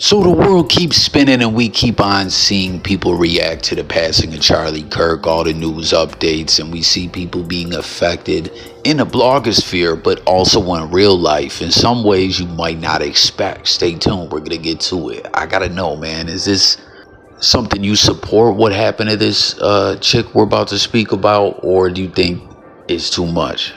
So the world keeps spinning and we keep on seeing people react to the passing of Charlie Kirk, all the news updates, and we see people being affected in the blogosphere, but also in real life in some ways you might not expect. Stay tuned, we're going to get to it. I got to know, man, is this something you support, what happened to this chick we're about to speak about, or do you think it's too much?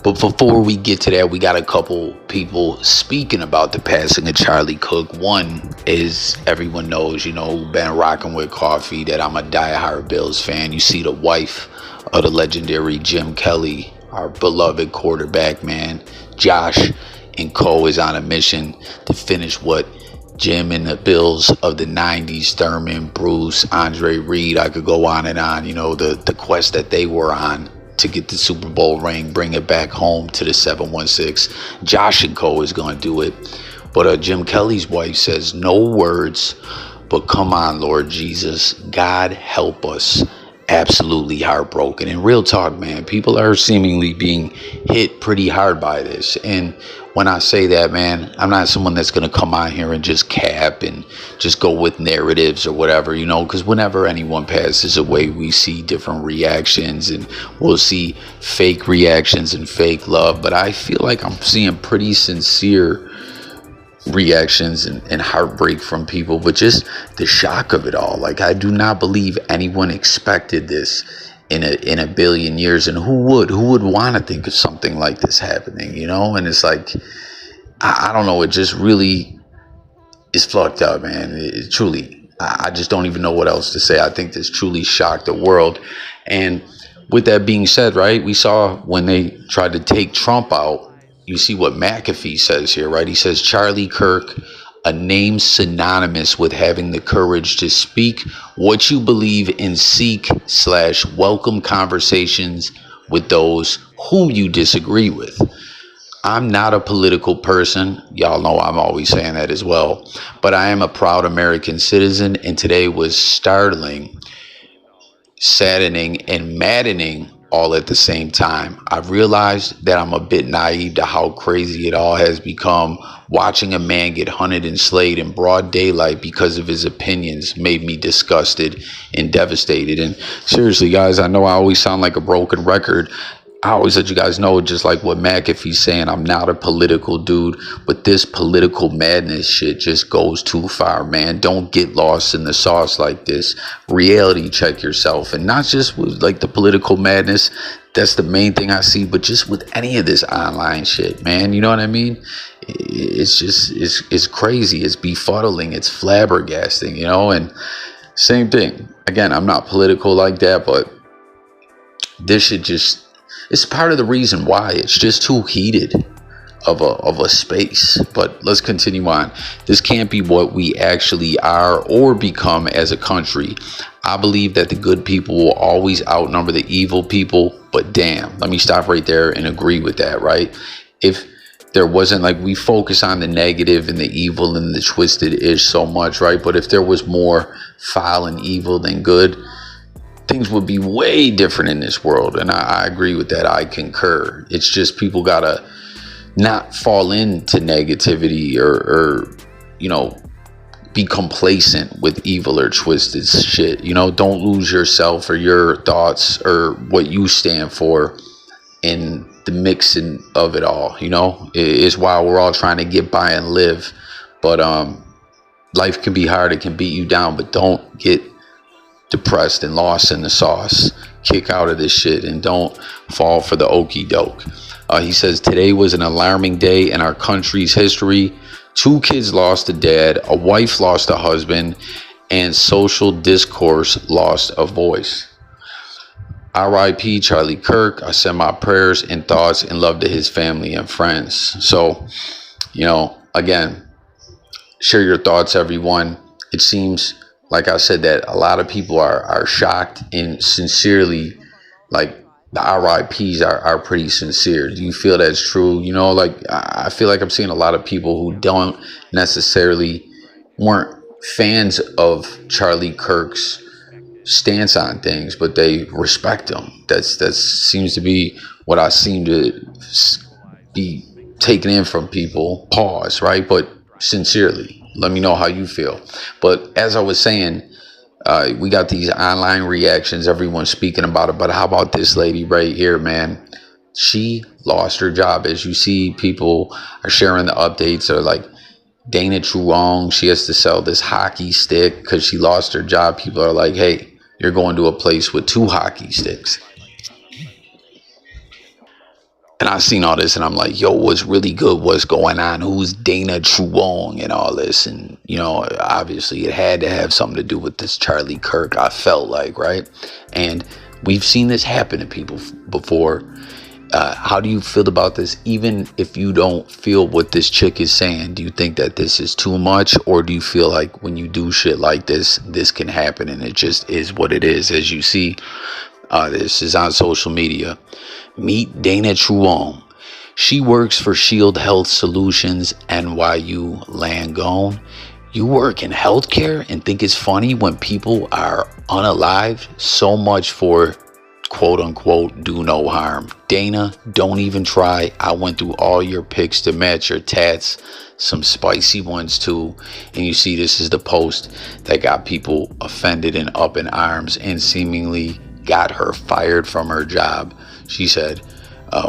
But before we get to that, we got a couple people speaking about the passing of Charlie Cook. One is, everyone knows, been rocking with coffee, that I'm a diehard Bills fan. You see the wife of the legendary Jim Kelly, our beloved quarterback, man, Josh and Co. is on a mission to finish what Jim and the Bills of the 90s, Thurman, Bruce, Andre Reed, I could go on and on, the quest that they were on to get the Super Bowl ring, bring it back home to the 716. Josh and Co. is going to do it. But Jim Kelly's wife says, no words, but come on, Lord Jesus, God help us. Absolutely heartbroken. And real talk, man, people are seemingly being hit pretty hard by this. And when I say that, man, I'm not someone that's going to come out here and just cap and just go with narratives or whatever, because whenever anyone passes away, we see different reactions and we'll see fake reactions and fake love. But I feel like I'm seeing pretty sincere reactions and heartbreak from people, but just the shock of it all. Like, I do not believe anyone expected this in a billion years. And who would want to think of something like this happening, and it's like, I don't know, it just really is fucked up, man. It truly, I just don't even know what else to say. I think this truly shocked the world. And with that being said, right, we saw when they tried to take Trump out, you see what McAfee says here, right? He says, Charlie Kirk, a name synonymous with having the courage to speak what you believe and seek/welcome conversations with those whom you disagree with. I'm not a political person. Y'all know I'm always saying that as well. But I am a proud American citizen, and today was startling, saddening, and maddening all at the same time. I've realized that I'm a bit naive to how crazy it all has become. Watching a man get hunted and slayed in broad daylight because of his opinions made me disgusted and devastated. And seriously, guys, I know I always sound like a broken record. I always let you guys know, just like what McAfee's saying, I'm not a political dude, but this political madness shit just goes too far, man. Don't get lost in the sauce like this. Reality check yourself, and not just with like the political madness. That's the main thing I see, but just with any of this online shit, man. You know what I mean? It's just, it's crazy. It's befuddling. It's flabbergasting, and same thing. Again, I'm not political like that, but this shit just, it's part of the reason why it's just too heated of a space. But let's continue on. This can't be what we actually are or become as a country. I believe that the good people will always outnumber the evil people, but damn, let me stop right there and agree with that, right? If there wasn't, like, we focus on the negative and the evil and the twisted ish so much, right? But if there was more foul and evil than good, things would be way different in this world. And I agree with that. I concur. It's just people gotta not fall into negativity or be complacent with evil or twisted shit. Don't lose yourself or your thoughts or what you stand for in the mixing of it all. It's while we're all trying to get by and live, but life can be hard. It can beat you down, but don't get depressed and lost in the sauce. Kick out of this shit and don't fall for the okie doke. He says, today was an alarming day in our country's history. 2 kids lost a dad, a wife lost a husband, and social discourse lost a voice. R.I.P. Charlie Kirk. I send my prayers and thoughts and love to his family and friends. So, again, share your thoughts, everyone. It seems, like I said, that a lot of people are shocked and sincerely, like, the RIPs are pretty sincere. Do you feel that's true? I feel like I'm seeing a lot of people who don't necessarily weren't fans of Charlie Kirk's stance on things, but they respect him. That seems to be what I seem to be taken in from people. Pause, right? But sincerely. let me know how you feel. But as I was saying, we got these online reactions, everyone's speaking about it, but how about this lady right here, man? She lost her job. As you see, people are sharing the updates. Are like, Dana Truong, she has to sell this hockey stick because she lost her job. People are like, hey, you're going to a place with 2 hockey sticks. And I seen all this and I'm like, yo, what's really good? What's going on? Who's Dana Truong and all this? And, you know, obviously it had to have something to do with this Charlie Kirk, I felt like, right? And we've seen this happen to people before. How do you feel about this? Even if you don't feel what this chick is saying, do you think that this is too much? Or do you feel like when you do shit like this, this can happen and it just is what it is? As you see, this is on social media. Meet Dana Truong. She works for Shield Health Solutions, NYU Langone. You work in healthcare and think it's funny when people are unalive? So much for quote unquote do no harm. Dana, don't even try. I went through all your pics to match your tats, some spicy ones too. And you see, this is the post that got people offended and up in arms and seemingly got her fired from her job. She said,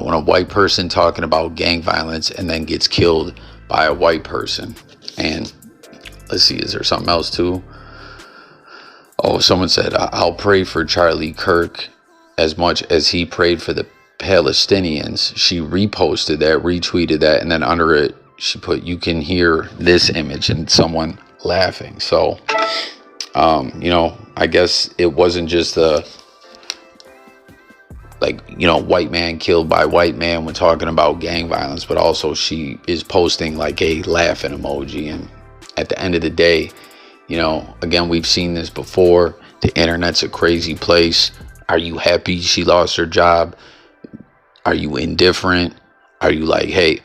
when a white person talking about gang violence and then gets killed by a white person. And let's see, is there something else too? Oh, someone said, I'll pray for Charlie Kirk as much as he prayed for the Palestinians. She reposted that, retweeted that, and then under it, she put, you can hear this image, and someone laughing. So, you know, I guess it wasn't just the, like, you know, white man killed by white man when talking about gang violence, but also she is posting like a laughing emoji. And at the end of the day, you know, again, we've seen this before. The internet's a crazy place. Are you happy she lost her job? Are you indifferent? Are you like, hey,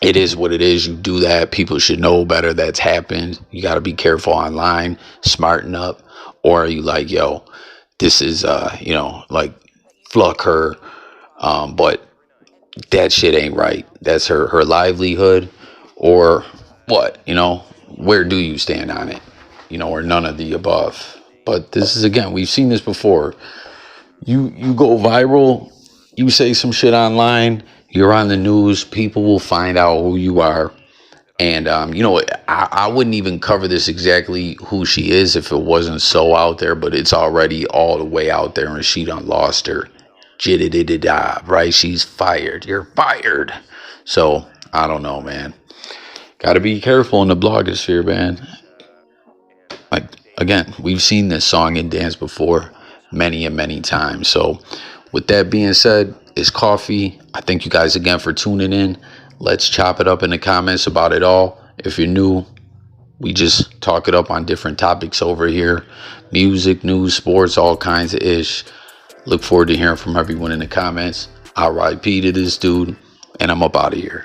it is what it is. You do that. People should know better. That's happened. You got to be careful online. Smarten up. Or are you like, yo, this is, you know, like, fuck her. But that shit ain't right. That's her livelihood. Or what? You know, where do you stand on it? You know, or none of the above. But this is, again, we've seen this before. You go viral, you say some shit online, you're on the news, people will find out who you are. And, you know, I wouldn't even cover this exactly who she is if it wasn't so out there, but it's already all the way out there and she done lost her. Jidda-didda-da, right? She's fired. You're fired. So, I don't know, man. Got to be careful in the blogosphere, man. Like, again, we've seen this song and dance before many and many times. So with that being said, it's coffee. I thank you guys again for tuning in. Let's chop it up in the comments about it all. If you're new, we just talk it up on different topics over here. Music, news, sports, all kinds of ish. Look forward to hearing from everyone in the comments. RIP to this dude, and I'm up out of here.